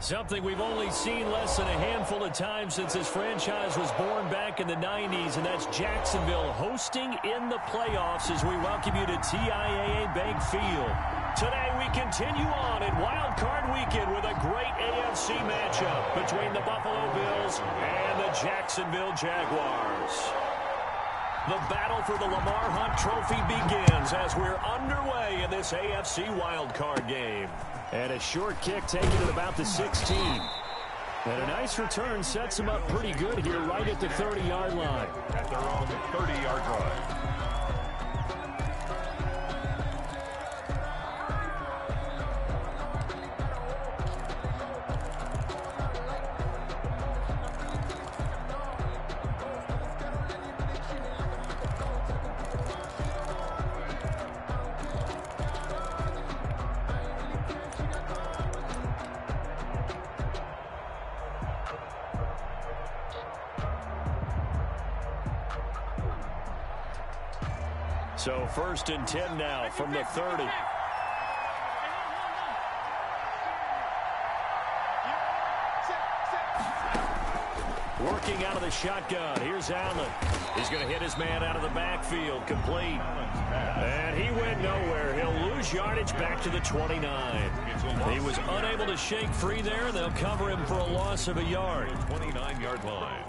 Something we've only seen less than a handful of times since this franchise was born back in the 90s, and that's Jacksonville hosting in the playoffs as we welcome you to TIAA Bank Field. Today we continue on in Wild Card Weekend with a great AFC matchup between the Buffalo Bills and the Jacksonville Jaguars. The battle for the Lamar Hunt Trophy begins as we're underway in this AFC wildcard game. And a short kick taken at about the 16. And a nice return sets him up pretty good here right at the 30-yard line. At their own 30-yard line. So 1st and 10 now from the 30. Working out of the shotgun. Here's Allen. He's going to hit his man out of the backfield. Complete. And he went nowhere. He'll lose yardage back to the 29. He was unable to shake free there. They'll cover him for a loss of a yard. 29-yard line.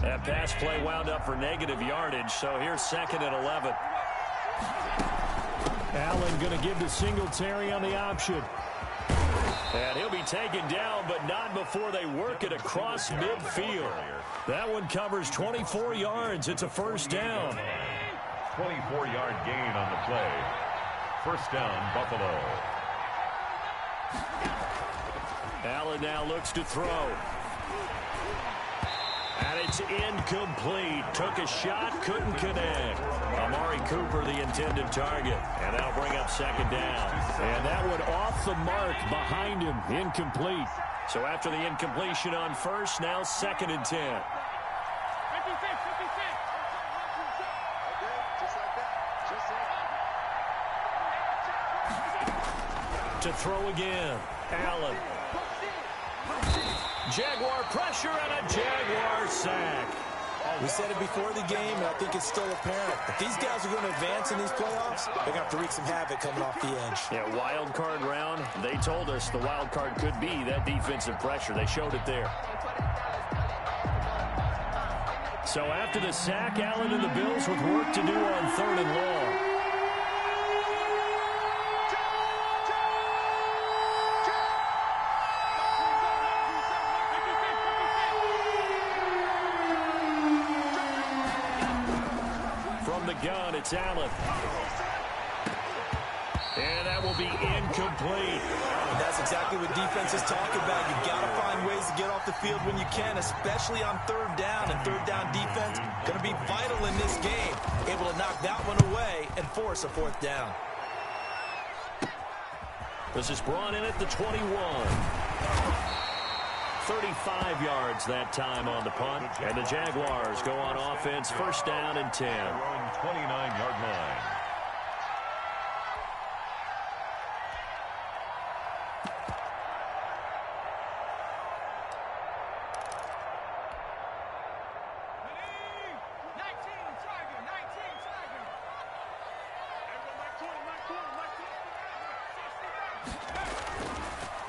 That pass play wound up for negative yardage, so here's 2nd and 11. Allen going to give the Singletary on the option. And he'll be taken down, but not before they work it across midfield. That one covers 24 yards. It's a 1st down. 24-yard gain on the play. 1st down, Buffalo. Allen now looks to throw. And it's incomplete. Took a shot, couldn't connect. Amari Cooper, the intended target. And that'll bring up 2nd down. And that one off the mark behind him. Incomplete. So after the incompletion on 1st, now 2nd and 10. To throw again. Allen. Jaguar pressure and a Jaguar sack. We said it before the game, and I think it's still apparent. If these guys are going to advance in these playoffs, they're going to have to wreak some havoc coming off the edge. Yeah, wild card round. They told us the wild card could be that defensive pressure. They showed it there. So after the sack, Allen and the Bills with work to do on 3rd and long. Gun, it's Allen. And that will be incomplete. And that's exactly what defenses talk about. You've got to find ways to get off the field when you can, especially on 3rd down. And 3rd down defense going to be vital in this game. Able to knock that one away and force a 4th down. This is brought in at the 21. 35 yards that time on the punt. And the Jaguars go on offense, 1st down and 10. 29-yard line.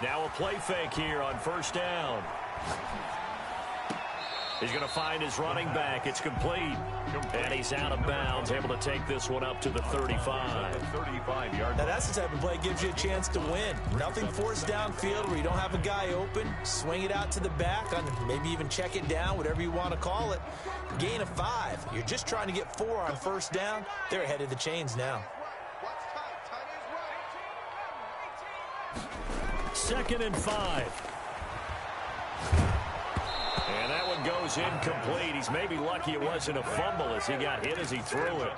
Now a play fake here on 1st down. He's going to find his running back. It's complete. And he's out of bounds, able to take this one up to the 35. 35-yard. Now that's the type of play that gives you a chance to win. Nothing forced downfield where you don't have a guy open. Swing it out to the back, maybe even check it down, whatever you want to call it. Gain of 5. You're just trying to get 4 on 1st down. They're ahead of the chains now. 2nd and 5. And that one goes incomplete. He's maybe lucky it wasn't a fumble as he got hit as he threw it.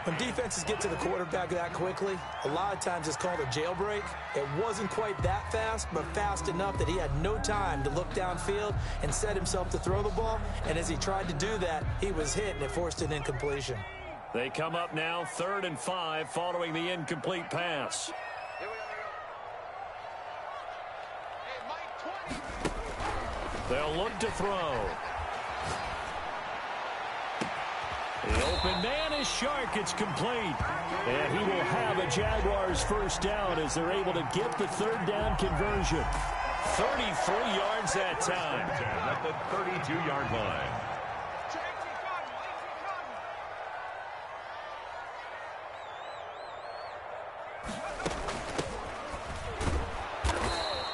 When defenses get to the quarterback that quickly, a lot of times it's called a jailbreak. It wasn't quite that fast, but fast enough that he had no time to look downfield and set himself to throw the ball. And as he tried to do that, he was hit, and it forced an incompletion. They come up now 3rd and 5 following the incomplete pass. They'll look to throw. The open man is Shark. It's complete. And he will have a Jaguars first down as they're able to get the 3rd down conversion. 33 yards that time. At the 32-yard line.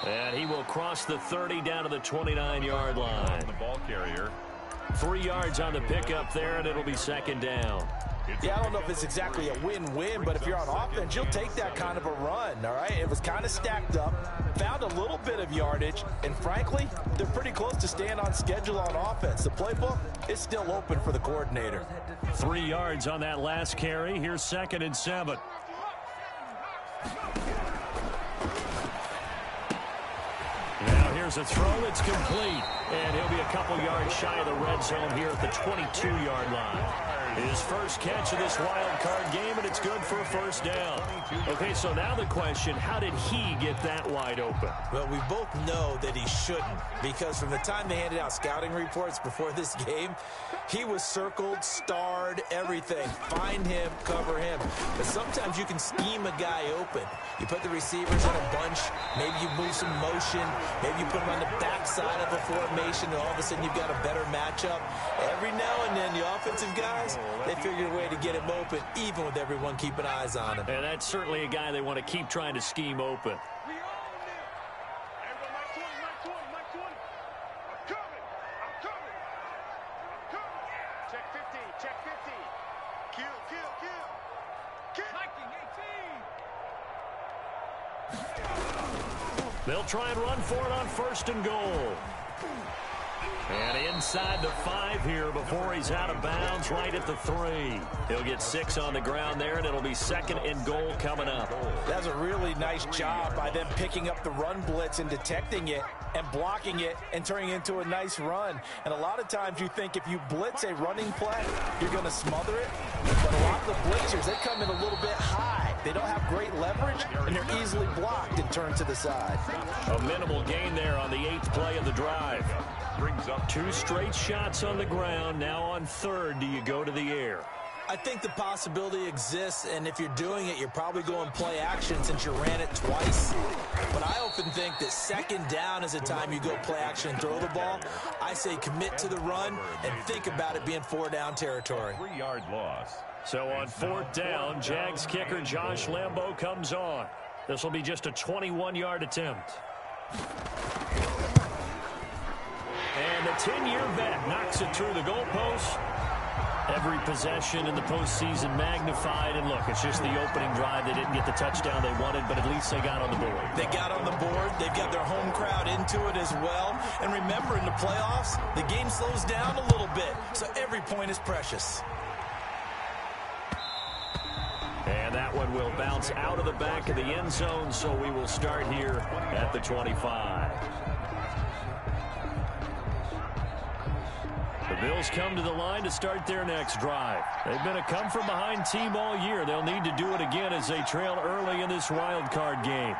And he will cross the 30 down to the 29-yard line. The ball carrier. 3 yards on the pickup there, and it'll be 2nd down. Yeah, I don't know if it's exactly a win-win, but if you're on offense, you'll take that kind of a run, all right? It was kind of stacked up, found a little bit of yardage, and frankly, they're pretty close to staying on schedule on offense. The playbook is still open for the coordinator. 3 yards on that last carry. Here's 2nd and 7. Now here's a throw. It's complete. And he'll be a couple yards shy of the red zone here at the 22-yard line. His first catch of this wild card game, and it's good for a first down. Okay, so now the question, how did he get that wide open? Well, we both know that he shouldn't, because from the time they handed out scouting reports before this game, he was circled, starred, everything. Find him, cover him. But sometimes you can scheme a guy open. You put the receivers in a bunch, maybe you move some motion, maybe you put them on the backside of a formation, and all of a sudden you've got a better matchup. Every now and then, the offensive guys, they figure a way to get him open, even with everyone keeping eyes on him. And that's certainly a guy they want to keep trying to scheme open. They'll try and run for it on 1st and goal. And inside the 5 here before he's out of bounds, right at the 3. He'll get 6 on the ground there, and it'll be 2nd and goal coming up. That's a really nice job by them picking up the run blitz and detecting it and blocking it and turning it into a nice run. And a lot of times you think if you blitz a running play, you're going to smother it. But a lot of the blitzers, they come in a little bit high. They don't have great leverage, and they're easily blocked and turned to the side. A minimal gain there on the 8th play of the drive. Brings up 2 straight shots on the ground. Now on 3rd, do you go to the air? I think the possibility exists, and if you're doing it, you're probably going play action since you ran it twice. But I often think that 2nd down is a time you go play action and throw the ball. I say commit to the run and think about it being 4-down territory. 3-yard loss. So on 4th down, Jags kicker Josh Lambo comes on. This will be just a 21-yard attempt. And the 10-year vet knocks it through the goalpost. Every possession in the postseason magnified. And look, it's just the opening drive. They didn't get the touchdown they wanted, but at least they got on the board. They got on the board. They've got their home crowd into it as well. And remember, in the playoffs, the game slows down a little bit. So every point is precious. And that one will bounce out of the back of the end zone, so we will start here at the 25. The Bills come to the line to start their next drive. They've been a come-from-behind team all year. They'll need to do it again as they trail early in this wild card game.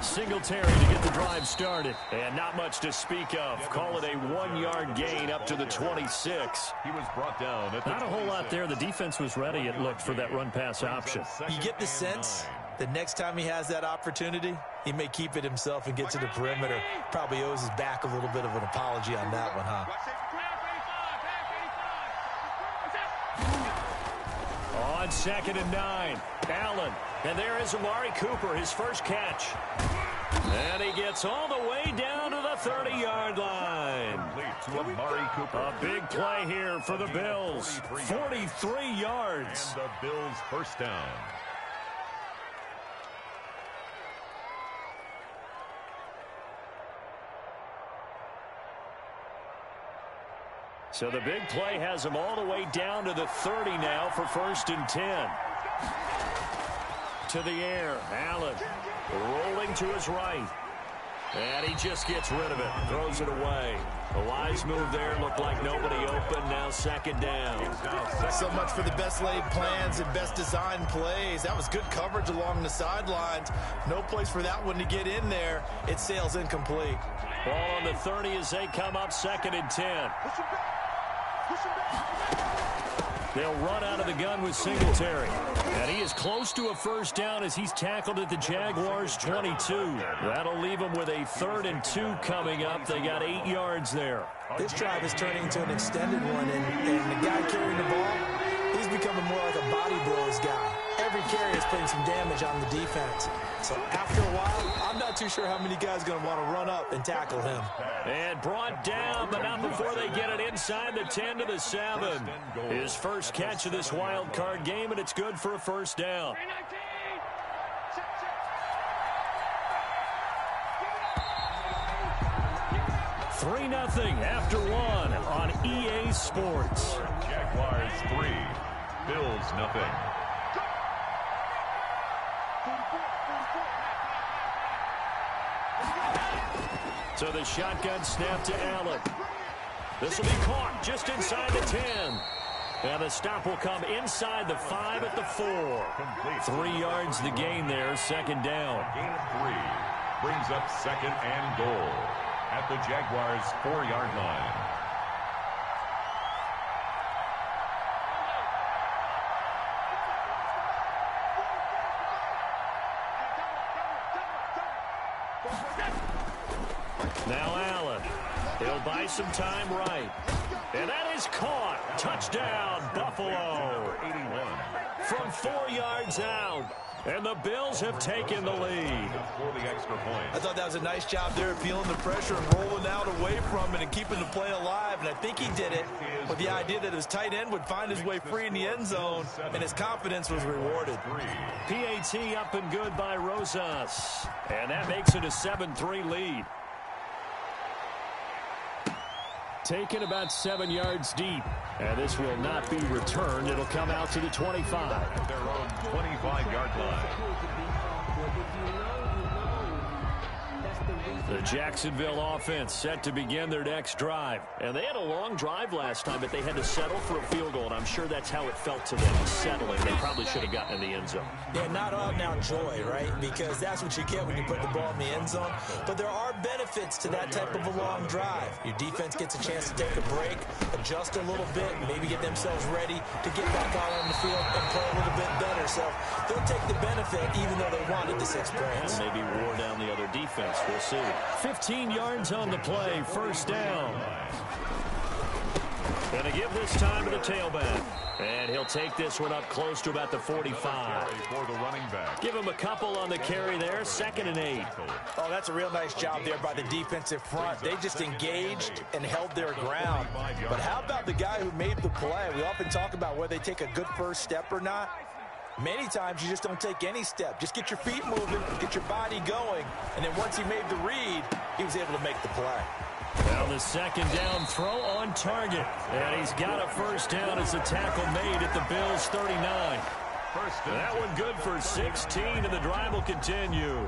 Singletary to get the drive started. And not much to speak of. Call it a 1-yard gain up to the 26. He was brought down. Not a whole lot there. The defense was ready, it looked, for that run-pass option. You get the sense the next time he has that opportunity, he may keep it himself and get to the perimeter. Probably owes his back a little bit of an apology on that one, huh? On 2nd and 9, Allen. And there is Amari Cooper, his first catch. And he gets all the way down to the 30-yard line. A big play here for the Bills. 43 yards. And the Bills' first down. So the big play has him all the way down to the 30 now for 1st and 10. To the air, Allen rolling to his right. And he just gets rid of it, throws it away. A wise move there, looked like nobody open, now 2nd down. So much for the best laid plans and best designed plays. That was good coverage along the sidelines. No place for that one to get in there. It sails incomplete. Ball on the 30 as they come up 2nd and 10. They'll run out of the gun with Singletary. And he is close to a 1st down as he's tackled at the Jaguars' 22. That'll leave them with a 3rd and 2 coming up. They got 8 yards there. This drive is turning into an extended one, and the guy carrying the ball, he's becoming more like a body blows guy. Every carry is putting some damage on the defense. So after a while, I'm not too sure how many guys are going to want to run up and tackle him. And brought down, but not before they get it inside the 10 to the 7. His first catch of this wild card game, and it's good for a 1st down. Three 0 after 1 on EA Sports. Jaguars 3, Bills 0. So the shotgun snap to Allen. This will be caught just inside the 10. And the stop will come inside the 5 at the 4. 3 yards the gain there, 2nd down. Gain of 3 brings up 2nd and goal at the Jaguars' 4-yard line. Now Allen. He'll buy some time right. And that is caught. Touchdown, Buffalo. 81. From 4 yards out. And the Bills have taken the lead. For the extra point. I thought that was a nice job there, feeling the pressure and rolling out away from it and keeping the play alive. And I think he did it with the idea that his tight end would find his way free in the end zone, and his confidence was rewarded. PAT up and good by Rosas. And that makes it a 7-3 lead. Taken about 7 yards deep. And this will not be returned. It'll come out to the 25. At their own 25-yard line. The Jacksonville offense set to begin their next drive. And they had a long drive last time, but they had to settle for a field goal, and I'm sure that's how it felt to them, settling. They probably should have gotten in the end zone. Yeah, not all now joy, right? Because that's what you get when you put the ball in the end zone. But there are benefits to that type of a long drive. Your defense gets a chance to take a break, adjust a little bit, maybe get themselves ready to get back out on the field and play a little bit better. So they'll take the benefit even though they wanted the 6 points. And maybe wore down the other defense. We'll see. 15 yards on the play, 1st down. Going to give this time to the tailback. And he'll take this one up close to about the 45. For the running back. Give him a couple on the carry there, 2nd and 8. Oh, that's a real nice job there by the defensive front. They just engaged and held their ground. But how about the guy who made the play? We often talk about whether they take a good first step or not. Many times you just don't take any step. Just get your feet moving, get your body going, and then once he made the read, he was able to make the play. Now the 2nd down throw on target. And he's got a 1st down as the tackle made at the Bills' 39. That one good for 16, and the drive will continue.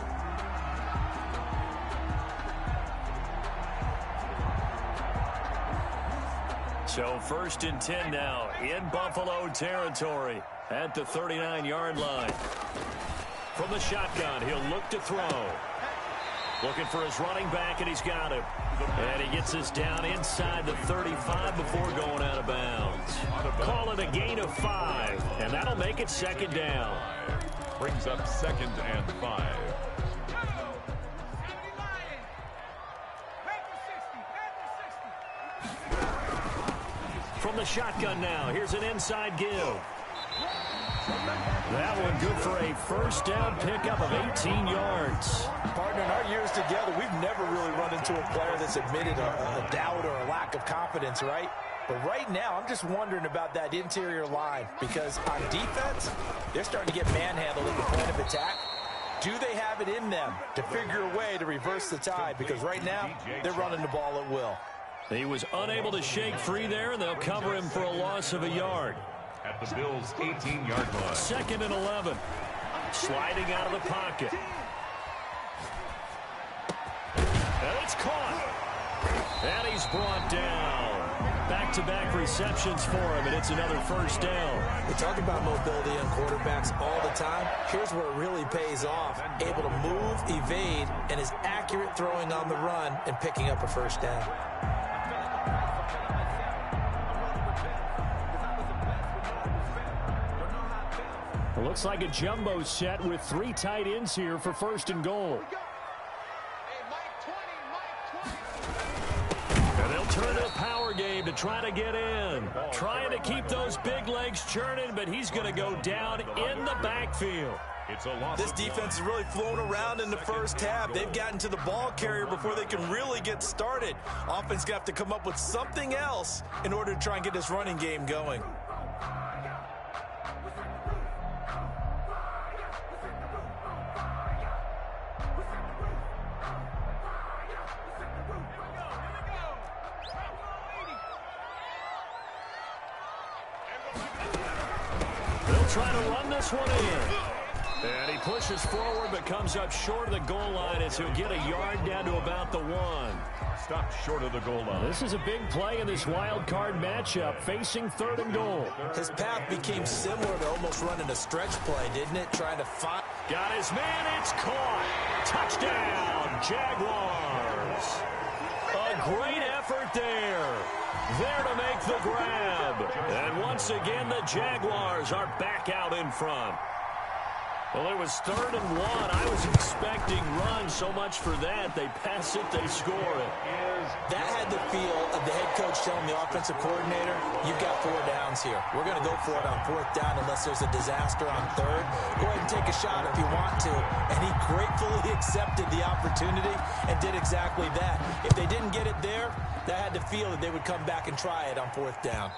So 1st and 10 now in Buffalo territory at the 39-yard line. From the shotgun, he'll look to throw. Looking for his running back, and he's got him. And he gets this down inside the 35 before going out of bounds. Call it a gain of 5, and that'll make it 2nd down. Brings up 2nd and 5. From the shotgun now, here's an inside give. That one good for a 1st down pickup of 18 yards. Partner, in our years together, we've never really run into a player that's admitted a doubt or a lack of confidence, right? But right now, I'm just wondering about that interior line, because on defense, they're starting to get manhandled at the point of attack. Do they have it in them to figure a way to reverse the tide? Because right now, they're running the ball at will. He was unable to shake free there, and they'll cover him for a loss of a yard. At the Bills' 18-yard line. 2nd and 11. Sliding out of the pocket. And it's caught. And he's brought down. Back-to-back receptions for him, and it's another first down. We talk about mobility on quarterbacks all the time. Here's where it really pays off. Able to move, evade, and is accurate throwing on the run and picking up a first down. It looks like a jumbo set with 3 tight ends here for 1st and goal. And they'll turn to a power game to try to get in. Trying to keep those big legs churning, but he's going to go down in the backfield. This defense is really flown around in the first half. They've gotten to the ball carrier before they can really get started. Offense got to come up with something else in order to try and get this running game going. They'll try to run this one in. And he pushes forward but comes up short of the goal line as he'll get a yard down to about the 1. Stopped short of the goal line. This is a big play in this wild card matchup, facing 3rd and goal. His path became similar to almost running a stretch play, didn't it? Trying to find. Got his man, it's caught. Touchdown, Jaguars. A great effort there. There to make the grab. And once again, the Jaguars are back out in front. Well, it was 3rd and 1. I was expecting run, so much for that. They pass it, they score it. That had the feel of the head coach telling the offensive coordinator, you've got 4 downs here. We're going to go for it on 4th down unless there's a disaster on 3rd. Go ahead and take a shot if you want to. And he gratefully accepted the opportunity and did exactly that. If they didn't get it there, that had the feel that they would come back and try it on 4th down.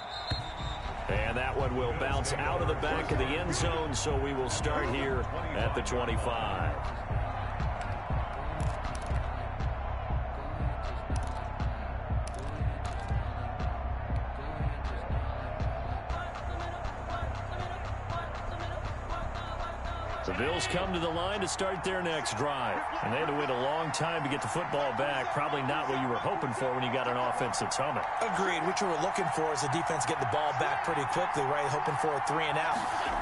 And that one will bounce out of the back of the end zone, so we will start here at the 25. The Bills come to the line to start their next drive. And they had to wait a long time to get the football back. Probably not what you were hoping for when you got an offense that's humming. Agreed. What you were looking for is the defense get the ball back pretty quickly, right? Hoping for a 3 and out.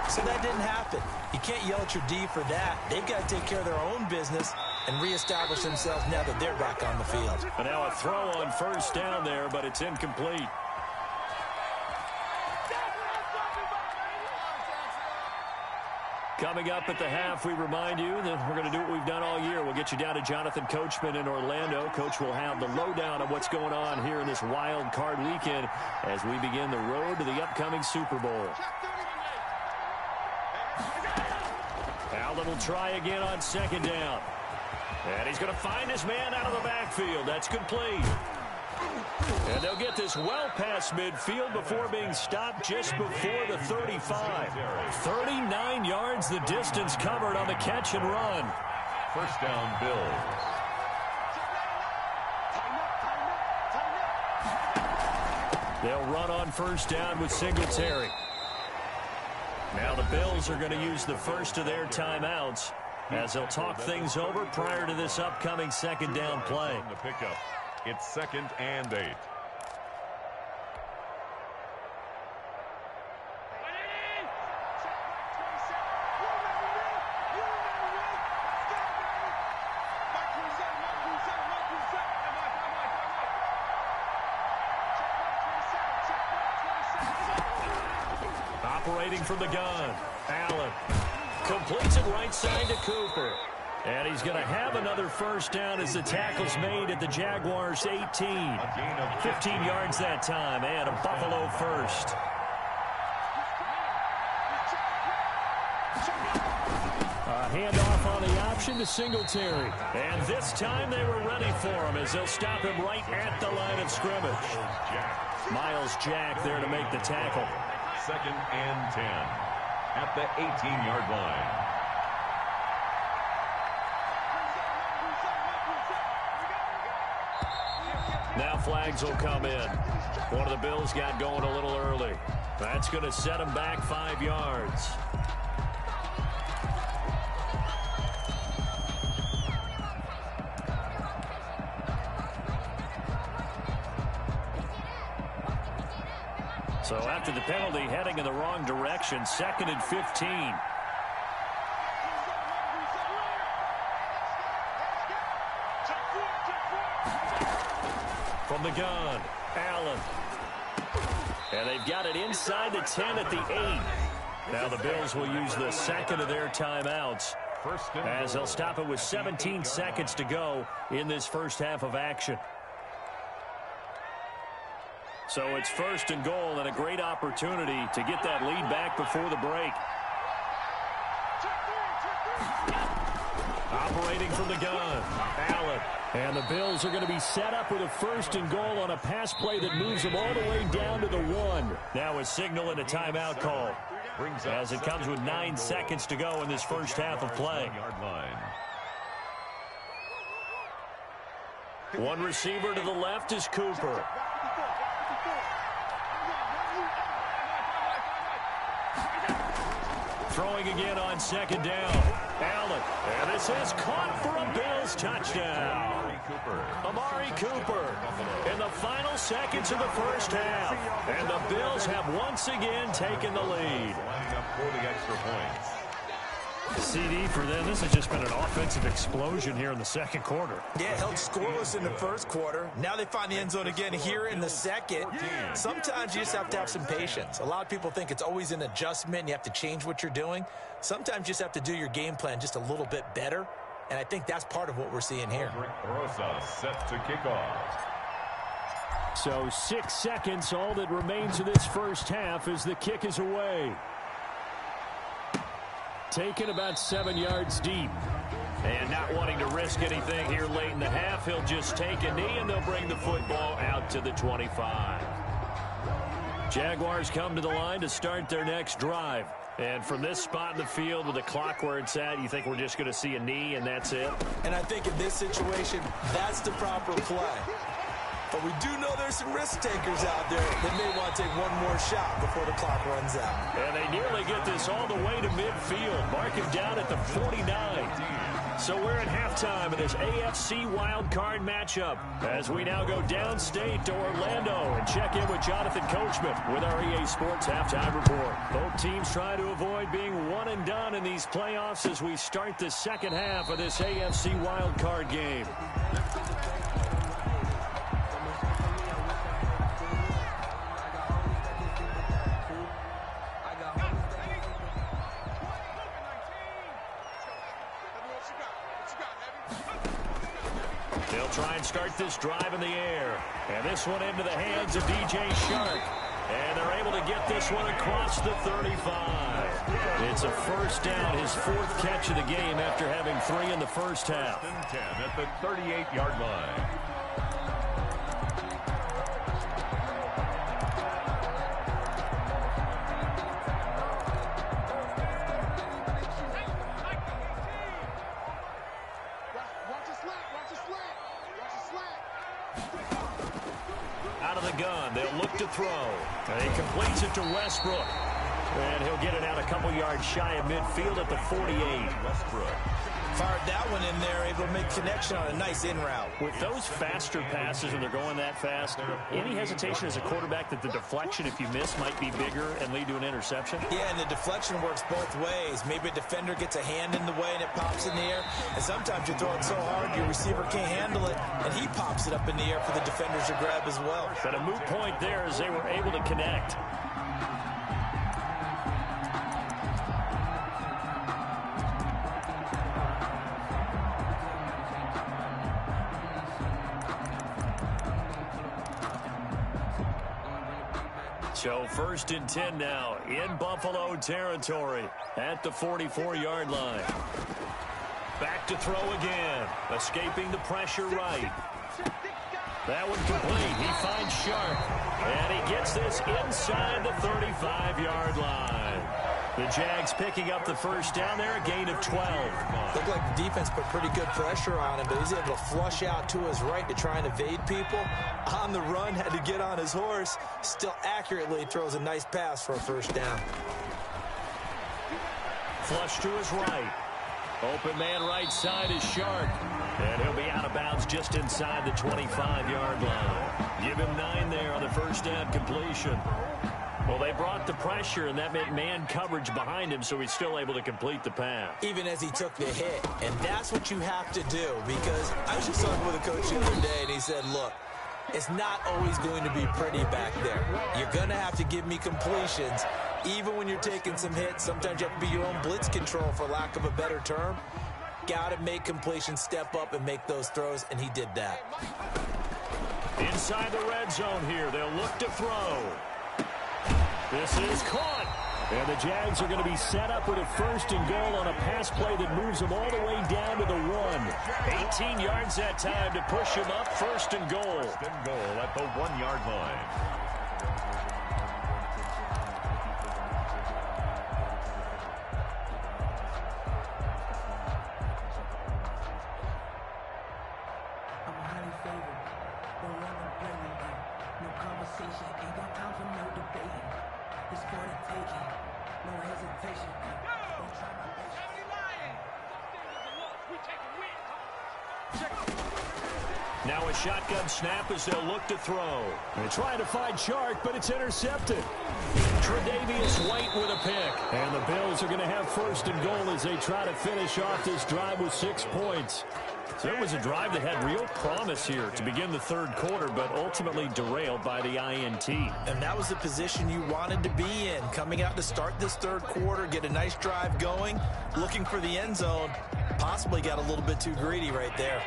So that didn't happen. You can't yell at your D for that. They've got to take care of their own business and reestablish themselves now that they're back on the field. And now a throw on 1st down there, but it's incomplete. Coming up at the half, we remind you that we're going to do what we've done all year. We'll get you down to Jonathan Coachman in Orlando. Coach will have the lowdown of what's going on here in this wild card weekend as we begin the road to the upcoming Super Bowl. Allen will try again on 2nd down. And he's going to find his man out of the backfield. That's complete. And they'll get this well past midfield before being stopped just before the 35. 39 yards the distance covered on the catch and run. 1st down, Bills. They'll run on 1st down with Singletary. Now the Bills are going to use the first of their timeouts as they'll talk things over prior to this upcoming 2nd down play. The pickup. It's 2nd and 8. Operating from the gun, Allen completes it right side to Cooper. And he's going to have another 1st down as the tackle's made at the Jaguars' 18. 15 yards that time, and a Buffalo first. A handoff on the option to Singletary. And this time they were ready for him as they'll stop him right at the line of scrimmage. Miles Jack there to make the tackle. 2nd and 10 at the 18-yard line. Now flags will come in. One of the Bills got going a little early. That's going to set them back 5 yards. So after the penalty, heading in the wrong direction, 2nd and 15. From the gun, Allen. And they've got it inside the 10 at the 8. Now the Bills will use the second of their timeouts as they'll stop it with 17 seconds to go in this first half of action. So it's 1st and goal and a great opportunity to get that lead back before the break. Operating from the gun, Allen. And the Bills are going to be set up with a 1st and goal on a pass play that moves them all the way down to the 1. Now a signal and a timeout call as it comes with 9 seconds to go in this first half of play. One receiver to the left is Cooper. Throwing again on 2nd down. Allen. And this is caught for a Bills touchdown. Amari Cooper in the final seconds of the first half. And the Bills have once again taken the lead. For the extra points. CD for them. This has just been an offensive explosion here in the second quarter. Yeah, held scoreless in the first quarter. Now they find the end zone again here in the second. Sometimes you just have to have some patience. A lot of people think it's always an adjustment and you have to change what you're doing. Sometimes you just have to do your game plan just a little bit better. And I think that's part of what we're seeing here. Rosa set to kick off. So 6 seconds, all that remains of this first half as the kick is away. Taken about 7 yards deep. And not wanting to risk anything here late in the half, he'll just take a knee and they'll bring the football out to the 25. Jaguars come to the line to start their next drive. And from this spot in the field with the clock where it's at, you think we're just going to see a knee and that's it? And I think in this situation, that's the proper play. But we do know there's some risk takers out there that may want to take one more shot before the clock runs out. And they nearly get this all the way to midfield. Mark him down at the 49. So we're at halftime of this AFC wildcard matchup as we now go downstate to Orlando and check in with Jonathan Coachman with our EA Sports Halftime Report. Both teams try to avoid being one and done in these playoffs as we start the second half of this AFC wildcard game. They'll try and start this drive in the air. And this one into the hands of DJ Shark. And they're able to get this one across the 35. It's a first down, his 4th catch of the game after having 3 in the first half. 10 at the 38-yard line. Out of the gun, they'll look to throw. And he completes it to Westbrook. And he'll get it out a couple yards shy of midfield at the 48. Westbrook Fired that one in there, able to make connection on a nice in route. With those faster passes when they're going that fast, any hesitation as a quarterback that the deflection, if you miss, might be bigger and lead to an interception? Yeah, and the deflection works both ways. Maybe a defender gets a hand in the way and it pops in the air. And sometimes you throw it so hard your receiver can't handle it, and he pops it up in the air for the defenders to grab as well. But a moot point there as they were able to connect. So 1st and 10 now in Buffalo territory at the 44-yard line. Back to throw again. Escaping the pressure right. That one complete. He finds Sharp. And he gets this inside the 35-yard line. The Jags picking up the first down there, a gain of 12. Looked like the defense put pretty good pressure on him, but he's able to flush out to his right to try and evade people. On the run, had to get on his horse. Still accurately throws a nice pass for a first down. Flush to his right. Open man right side is Shark. And he'll be out of bounds just inside the 25-yard line. Give him 9 there on the first down completion. Well, they brought the pressure, and that meant man coverage behind him, so he's still able to complete the pass. Even as he took the hit. And that's what you have to do, because I was just talking with a coach the other day, and he said, look, it's not always going to be pretty back there. You're going to have to give me completions. Even when you're taking some hits, sometimes you have to be your own blitz control, for lack of a better term. Got to make completions, step up, and make those throws, and he did that. Inside the red zone here, they'll look to throw. This is caught. And the Jags are going to be set up with a first and goal on a pass play that moves them all the way down to the 1. 18 yards that time to push him up, first and goal. First and goal at the 1-yard line. Now a shotgun snap as they'll look to throw. They're trying to find Shark, but it's intercepted. Tre'Davious White with a pick. And the Bills are going to have first and goal as they try to finish off this drive with 6 points. So it was a drive that had real promise here to begin the third quarter, but ultimately derailed by the INT. And that was the position you wanted to be in. Coming out to start this third quarter, get a nice drive going, looking for the end zone. Possibly got a little bit too greedy right there.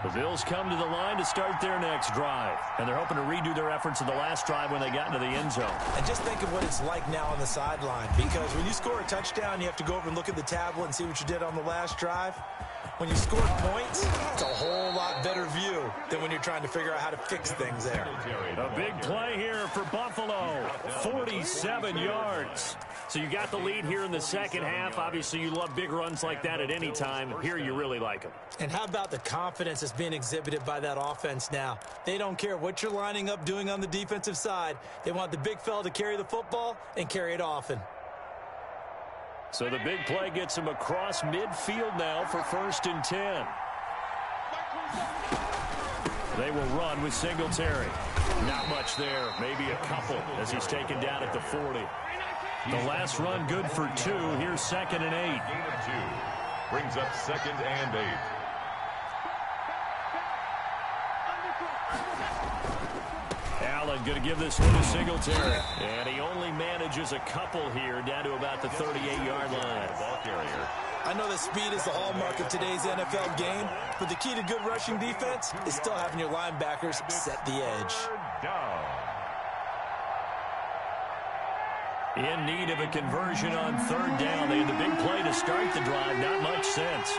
The Bills come to the line to start their next drive, and they're hoping to redo their efforts in the last drive when they got into the end zone. And just think of what it's like now on the sideline, because when you score a touchdown, you have to go over and look at the tablet and see what you did on the last drive. When you score points, it's a whole lot better view than when you're trying to figure out how to fix things there. A big play here for Buffalo, 47 yards. So you got the lead here in the second half. Obviously, you love big runs like that at any time. Here, you really like them. And how about the confidence that's being exhibited by that offense now? They don't care what you're lining up doing on the defensive side. They want the big fella to carry the football and carry it often. So the big play gets him across midfield now for first and 10. They will run with Singletary. Not much there, maybe a couple as he's taken down at the 40. The last run good for 2. Here's second and 8. Gain of 2. Brings up second and 8. Allen going to give this one to Singletary. And he only manages a couple here down to about the 38-yard line. Ball carrier. I know that speed is the hallmark of today's NFL game, but the key to good rushing defense is still having your linebackers set the edge. Down. In need of a conversion on third down. They had the big play to start the drive. Not much sense.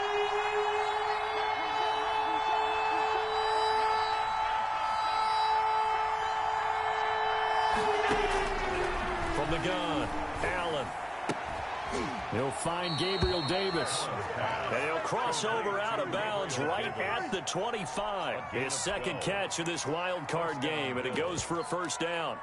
From the gun, Allen. He'll find Gabriel Davis. And he'll cross over out of bounds right at the 25. His second catch of this wild card game, and it goes for a first down.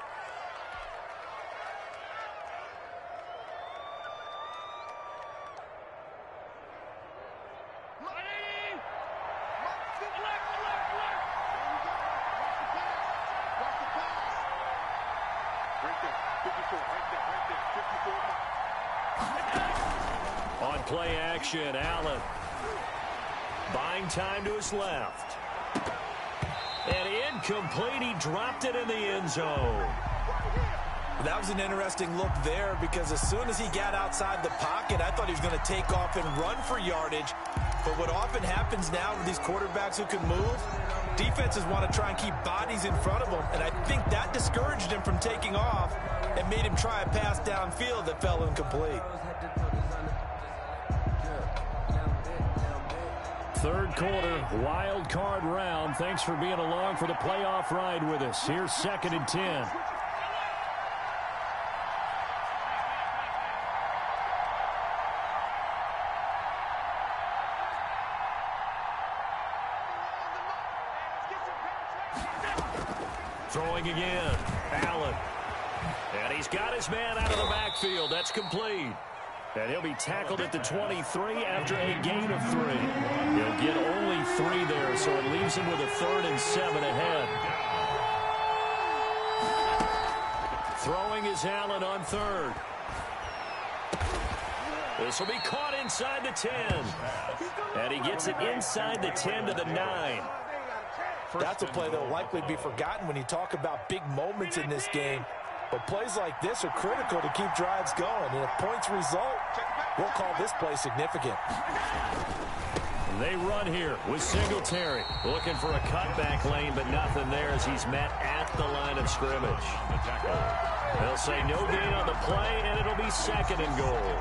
On play action, Allen. Buying time to his left. And incomplete. He dropped it in the end zone. That was an interesting look there, because as soon as he got outside the pocket, I thought he was going to take off and run for yardage. But what often happens now with these quarterbacks who can move, defenses want to try and keep bodies in front of them. And I think that discouraged him from taking off and made him try a pass downfield that fell incomplete. Third quarter, wild card round. Thanks for being along for the playoff ride with us. Here's second and 10. Throwing again. Allen. And he's got his man out of the backfield. That's complete. And he'll be tackled at the 23 after a gain of 3. He'll get only 3 there, so it leaves him with a 3rd and 7 ahead. Throwing is Allen on 3rd. This will be caught inside the 10. And he gets it inside the 10 to the 9. That's a play that will likely be forgotten when you talk about big moments in this game. But plays like this are critical to keep drives going. And if points result, we'll call this play significant. They run here with Singletary. Looking for a cutback lane, but nothing there as he's met at the line of scrimmage. They'll say no gain on the play, and it'll be 2nd and goal.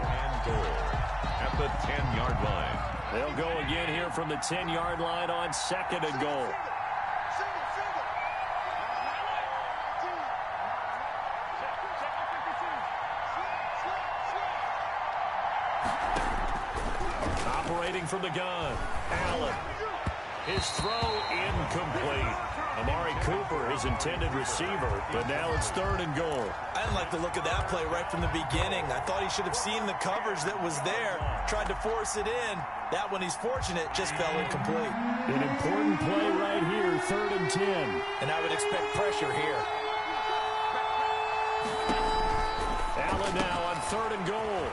At the 10-yard line. They'll go again here from the 10-yard line on 2nd and goal. Operating from the gun, Allen. His throw incomplete. Amari Cooper, his intended receiver, but now it's 3rd and goal. I didn't like the look of that play right from the beginning. I thought he should have seen the coverage that was there, tried to force it in. That one, he's fortunate, just fell incomplete. An important play right here, 3rd and 10. And I would expect pressure here. Allen now on 3rd and goal.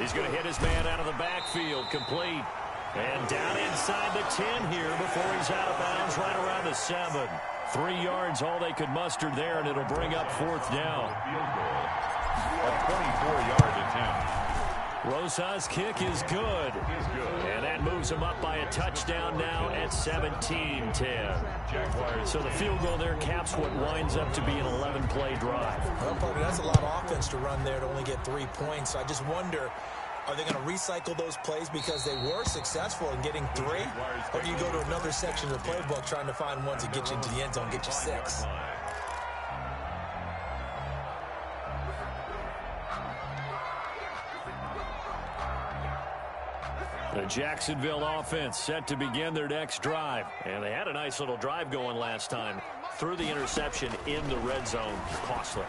He's going to hit his man out of the backfield, complete. And down inside the 10 here before he's out of bounds right around the 7. 3 yards, all they could muster there, and it'll bring up 4th down. Field goal. A 24-yard attempt. Rosa's kick is good. And that moves him up by a touchdown now at 17-10. So the field goal there caps what winds up to be an 11-play drive. Well, Parker, that's a lot of offense to run there to only get 3 points. I just wonder, are they going to recycle those plays because they were successful in getting 3? Or do you go to another section of the playbook trying to find ones that get you into the end zone, get you 6? The Jacksonville offense set to begin their next drive. And they had a nice little drive going last time. Threw the interception in the red zone. Costly.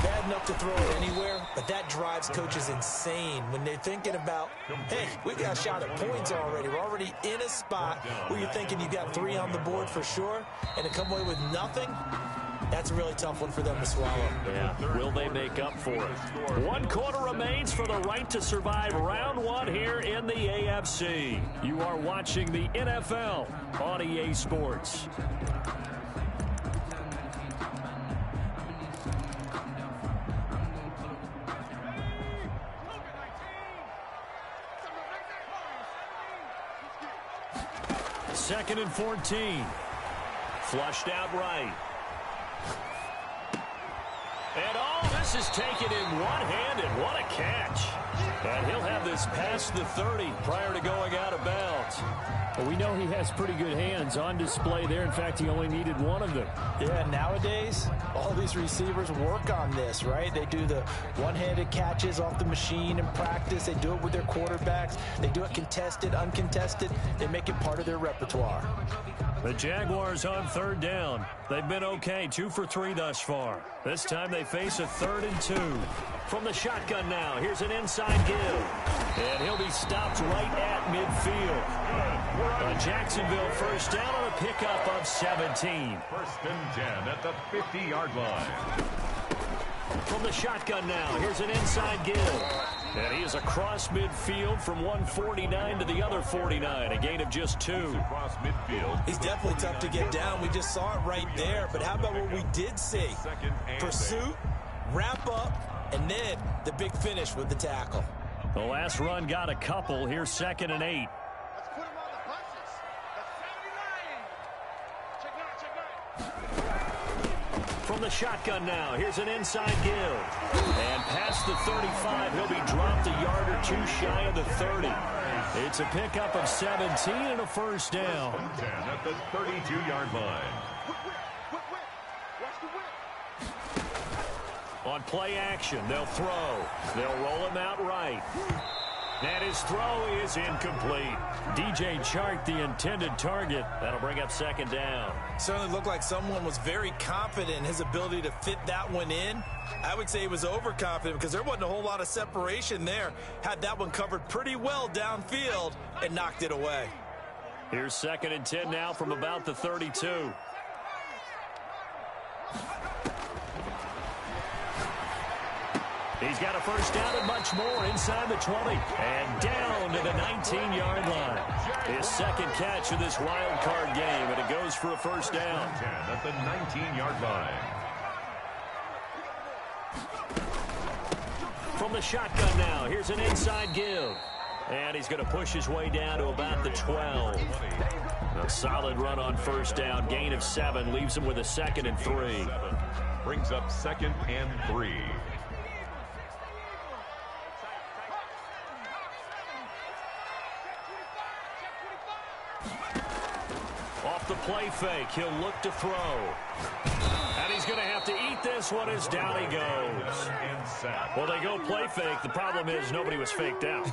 Bad enough to throw it anywhere, but that drives coaches insane when they're thinking about, hey, we got a shot at points already. We're already in a spot where you're thinking you got 3 on the board for sure, and to come away with nothing, that's a really tough one for them to swallow. Yeah, will they make up for it? 1 quarter remains for the right to survive round 1 here in the AFC. You are watching the NFL on EA Sports. Second and 14. Flushed out right. And this is taken in one-handed. What a catch. And he'll have this past the 30 prior to going out of bounds. But we know he has pretty good hands on display there. In fact, he only needed 1 of them. Yeah, nowadays, all these receivers work on this, right? They do the one-handed catches off the machine in practice. They do it with their quarterbacks. They do it contested, uncontested. They make it part of their repertoire. The Jaguars on 3rd down. They've been okay, 2 for 3 thus far. This time they face a 3rd and 2. From the shotgun now, here's an inside give. And he'll be stopped right at midfield. A Jacksonville first down on a pickup of 17. 1st and 10 at the 50-yard line. From the shotgun now, here's an inside give. And he is across midfield from 149 to the other 49, a gain of just 2. Across midfield. He's definitely tough to get down. We just saw it right there. But how about what we did see? Pursuit, wrap up, and then the big finish with the tackle. The last run got a couple. Here's 2nd and 8. Let's put him on the buses. That's 79. From the shotgun now, here's an inside give. And past the 35, he'll be dropped a yard or 2 shy of the 30. It's a pickup of 17 and a first down. 10 at the 32-yard line. Watch the whip. On play action, they'll throw. They'll roll him out right. And his throw is incomplete. DJ Chark, the intended target. That'll bring up second down. Certainly looked like someone was very confident in his ability to fit that one in. I would say he was overconfident because there wasn't a whole lot of separation there. Had that one covered pretty well downfield and knocked it away. Here's 2nd and 10 now from about the 32. He's got a first down and much more inside the 20. And down to the 19-yard line. His second catch of this wild card game, and it goes for a first down. At the 19-yard line. From the shotgun now, here's an inside give. And he's going to push his way down to about the 12. A solid run on first down. Gain of 7 leaves him with a 2nd and 3. Brings up 2nd and 3. Off the play fake, he'll look to throw. And he's going to have to eat this one as down he goes. Well, they go play fake. The problem is nobody was faked out.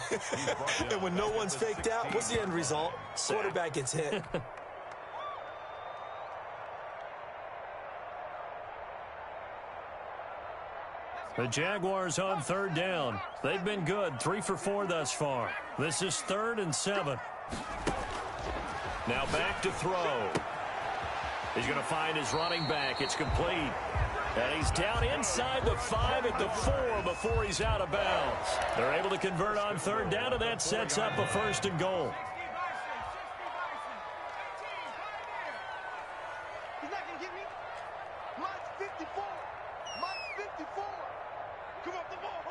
And when no one's faked out, what's the end result? Quarterback gets hit. The Jaguars on 3rd down. They've been good, 3 for 4 thus far. This is 3rd and 7. Now back to throw. He's going to find his running back. It's complete. And he's down inside the 5 at the 4 before he's out of bounds. They're able to convert on 3rd down, and that sets up a 1st and goal. He's not going to get me. Mine's 54. Mine's 54. Come up the ball.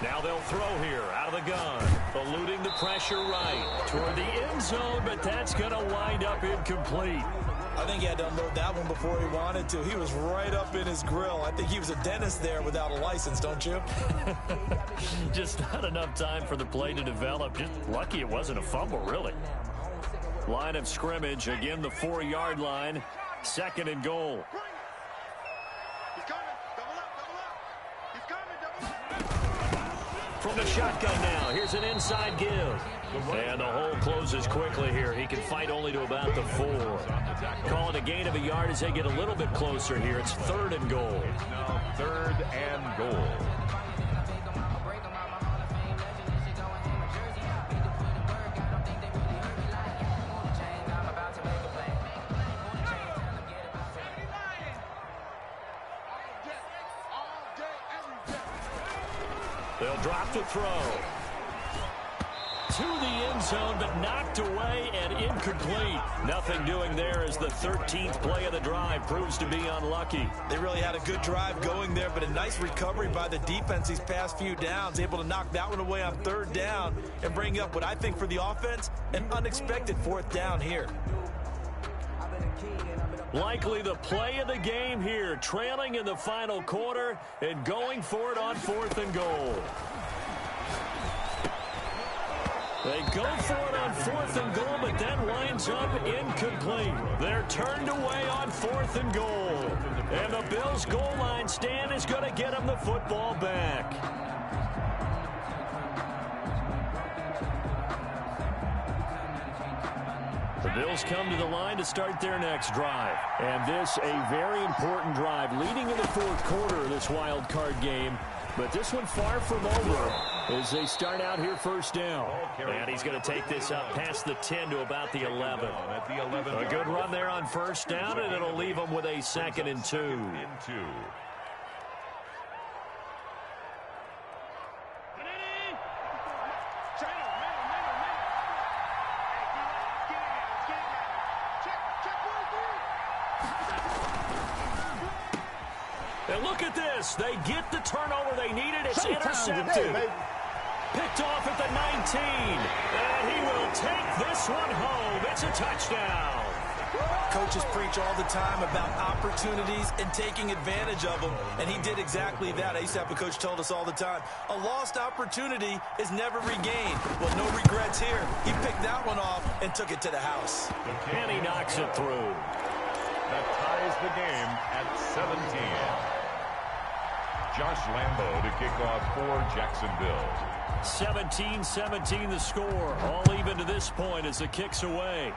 Now they'll throw here out of the gun. Eluding the pressure right toward the end zone, but that's going to wind up incomplete. I think he had to unload that one before he wanted to. He was right up in his grill. I think he was a dentist there without a license, don't you? Just not enough time for the play to develop. Just lucky it wasn't a fumble, really. Line of scrimmage, again the 4-yard line. 2nd and goal. He's coming. Double up, double up. He's coming, double up. From the shotgun now, here's an inside give. And the hole closes quickly here. He can fight only to about the 4. Calling a gain of a yard as they get a little bit closer here. It's 3rd and goal. Now 3rd and goal. They'll drop to throw. To the end zone, but knocked away and incomplete. Nothing doing there as the 13th play of the drive proves to be unlucky. They really had a good drive going there, but a nice recovery by the defense these past few downs. Able to knock that one away on 3rd down and bring up what I think for the offense, an unexpected 4th down here. Likely the play of the game here, trailing in the final quarter and going for it on 4th and goal. They go for it on 4th and goal, but that winds up incomplete. They're turned away on 4th and goal. And the Bills' goal line stand is going to get them the football back. The Bills come to the line to start their next drive. And this a very important drive leading in the 4th quarter of this wild card game. But this one far from over as they start out here 1st down. And he's going to take this up past the 10 to about the 11. A good run there on 1st down, and it'll leave them with a 2nd and 2. And look at this. They get the turnover they needed. It's intercepted. Picked off at the 19. And he will take this one home. It's a touchdown. Coaches preach all the time about opportunities and taking advantage of them, and he did exactly that. I used to have a coach told us all the time, a lost opportunity is never regained. Well, no regrets here. He picked that one off and took it to the house. And he knocks it through. That ties the game at 17. Josh Lambo to kick off for Jacksonville. 17-17 the score. All even to this point as the kick's away.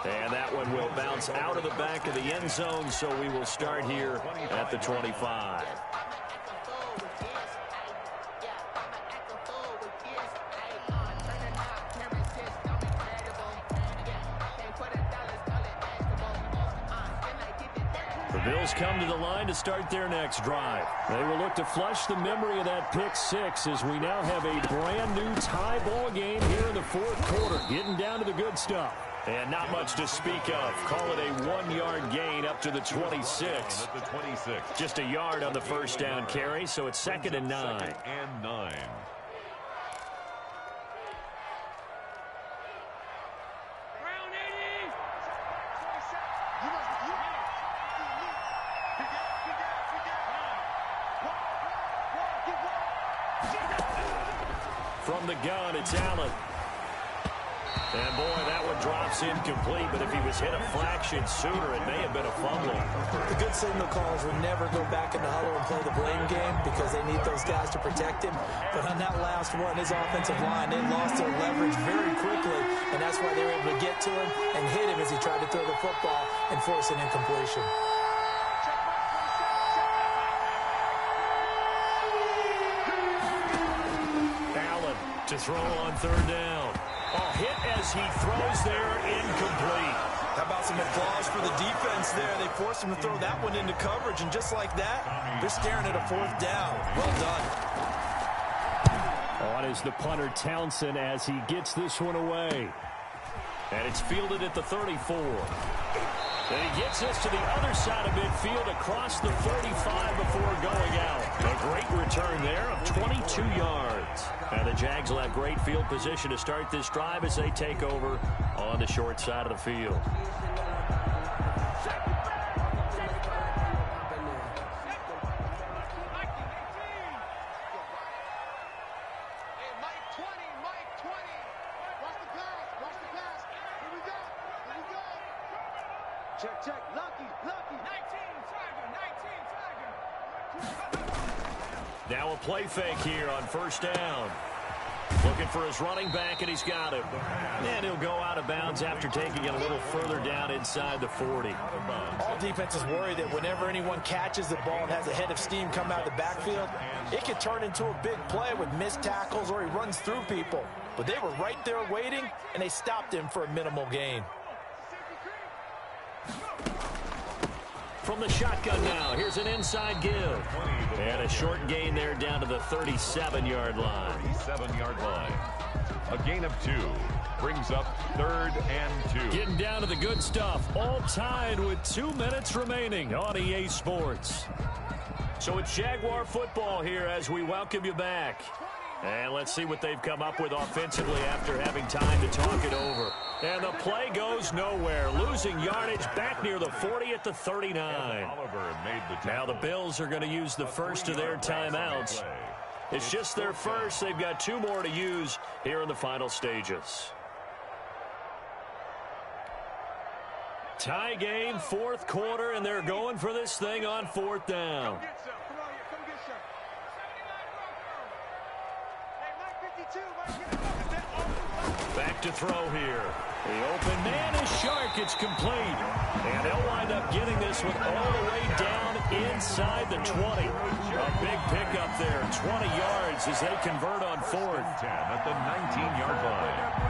And that one will bounce out of the back of the end zone, so we will start here at the 25. The Bills come to the line to start their next drive. They will look to flush the memory of that pick six as we now have a brand new tie ball game here in the fourth quarter. Getting down to the good stuff. And not much to speak of. Call it a 1-yard gain up to the 26. Just a yard on the first down carry, so it's 2nd and 9. Second and 9. From the gun, it's Allen. And, boy, that one drops incomplete, but if he was hit a fraction sooner, it may have been a fumble. The good signal calls will never go back in the huddle and play the blame game because they need those guys to protect him. But on that last one, his offensive line, they lost their leverage very quickly, and that's why they were able to get to him and hit him as he tried to throw the football and force an incompletion. Allen to throw on 3rd down. Oh, hit as he throws there, incomplete. How about some applause for the defense there? They forced him to throw that one into coverage, and just like that, they're staring at a 4th down. Well done. On is the punter Townsend as he gets this one away. And it's fielded at the 34. And he gets us to the other side of midfield across the 35 before going out. A great return there of 22 yards. And the Jags will have great field position to start this drive as they take over on the short side of the field. Check, check, lucky, 19, Tiger. Now a play fake here on 1st down. Looking for his running back, and he's got him. And he'll go out of bounds after taking it a little further down inside the 40. All defenses worry that whenever anyone catches the ball and has a head of steam come out of the backfield, it could turn into a big play with missed tackles or he runs through people. But they were right there waiting, and they stopped him for a minimal gain. From the shotgun now, here's an inside give. And a short gain there down to the 37-yard line. 37-yard line. A gain of 2. Brings up 3rd and 2. Getting down to the good stuff. All tied with 2 minutes remaining on EA Sports. So it's Jaguar football here as we welcome you back. And let's see what they've come up with offensively after having time to talk it over. And the play goes nowhere. Losing yardage back near the 40 at the 39. Now the Bills are going to use the first of their timeouts. It's just their first. They've got 2 more to use here in the final stages. Tie game, 4th quarter, and they're going for this thing on 4th down. Back to throw here. The open man is Shark. It's complete. And they'll wind up getting this one all the way down inside the 20. A big pickup there, 20 yards as they convert on 4th. 10 at the 19-yard line.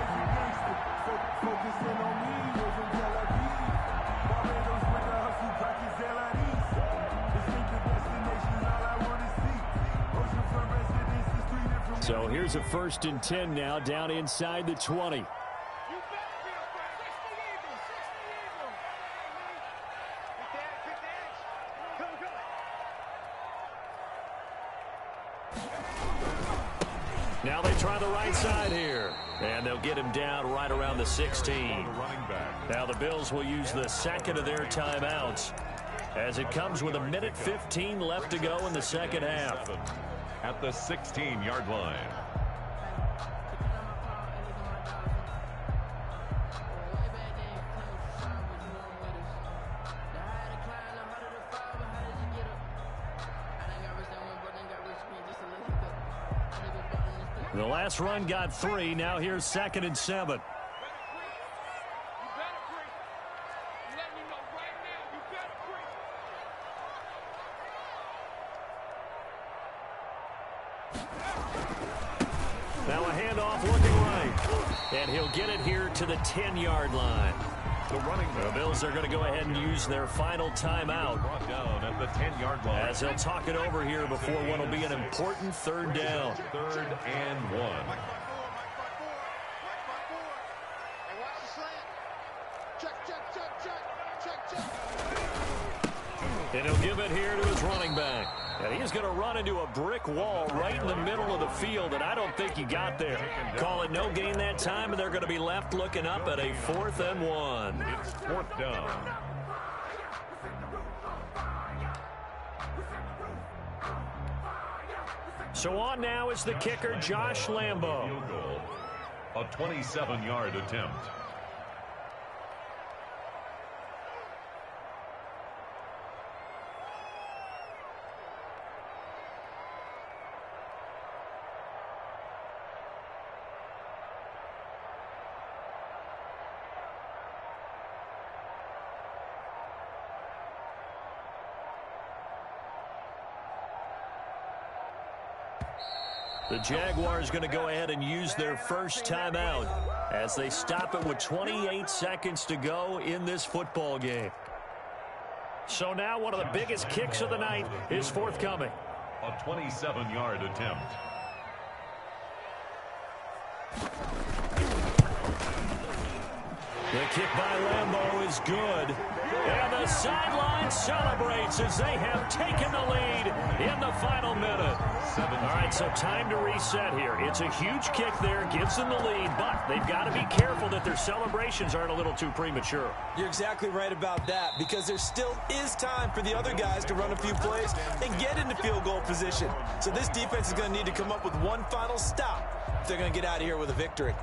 So here's a 1st and 10 now down inside the 20. Now they try the right side here. And they'll get him down right around the 16. Now the Bills will use the 2nd of their timeouts as it comes with 1:15 left to go in the 2nd half. At the 16-yard line. The last run got 3. Now here's 2nd and 7. Now a handoff looking right. And he'll get it here to the 10-yard line. The Bills are going to go ahead and use their final timeout. Brought down at the 10-yard line. As they'll talk it over here before what will be an important 3rd down. 3rd and 1. And he'll give it here to his running back. And he's going to run into a brick wall right in the middle of the field, and I don't think he got there. Call it no gain that time, and they're going to be left looking up at a 4th and 1. It's 4th down. So on now is the kicker, Josh Lambo. Field goal. A 27-yard attempt. The Jaguars going to go ahead and use their first timeout as they stop it with 28 seconds to go in this football game. So now one of the biggest kicks of the night is forthcoming. A 27-yard attempt. The kick by Lambo is good. And the sideline celebrates as they have taken the lead in the final minute. All right, so time to reset here. It's a huge kick there, gives them the lead, but they've got to be careful that their celebrations aren't a little too premature. You're exactly right about that, because there still is time for the other guys to run a few plays and get into field goal position. So this defense is going to need to come up with one final stop if they're going to get out of here with a victory.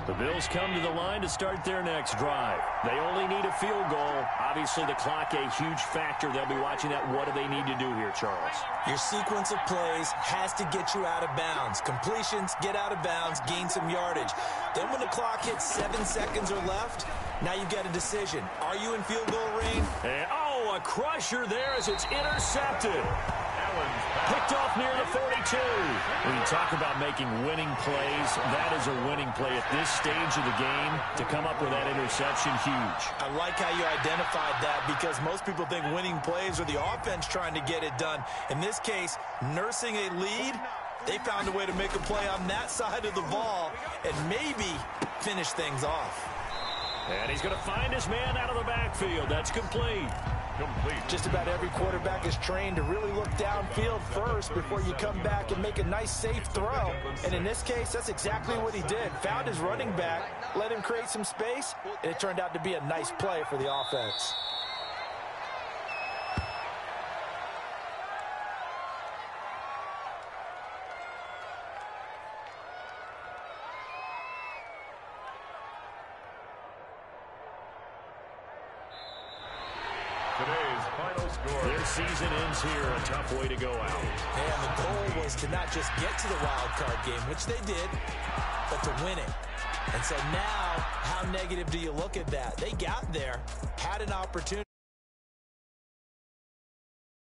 The Bills come to the line to start their next drive. They only need a field goal. Obviously, the clock a huge factor. They'll be watching that. What do they need to do here, Charles? Your sequence of plays has to get you out of bounds. Completions, get out of bounds, gain some yardage. Then when the clock hits 7 seconds or left, now you've got a decision. Are you in field goal range? And, a crusher there as it's intercepted. Picked off near the 42. When you talk about making winning plays, that is a winning play at this stage of the game. To come up with that interception, huge. I like how you identified that, because most people think winning plays are the offense trying to get it done. In this case, nursing a lead, they found a way to make a play on that side of the ball and maybe finish things off. And he's going to find his man out of the backfield. That's complete. Just about every quarterback is trained to really look downfield first before you come back and make a nice, safe throw. And in this case, that's exactly what he did. Found his running back, let him create some space, and it turned out to be a nice play for the offense. Today's final score. Their season ends here. A tough way to go out. And the goal was to not just get to the wild card game, which they did, but to win it. And so now, how negative do you look at that? They got there, had an opportunity.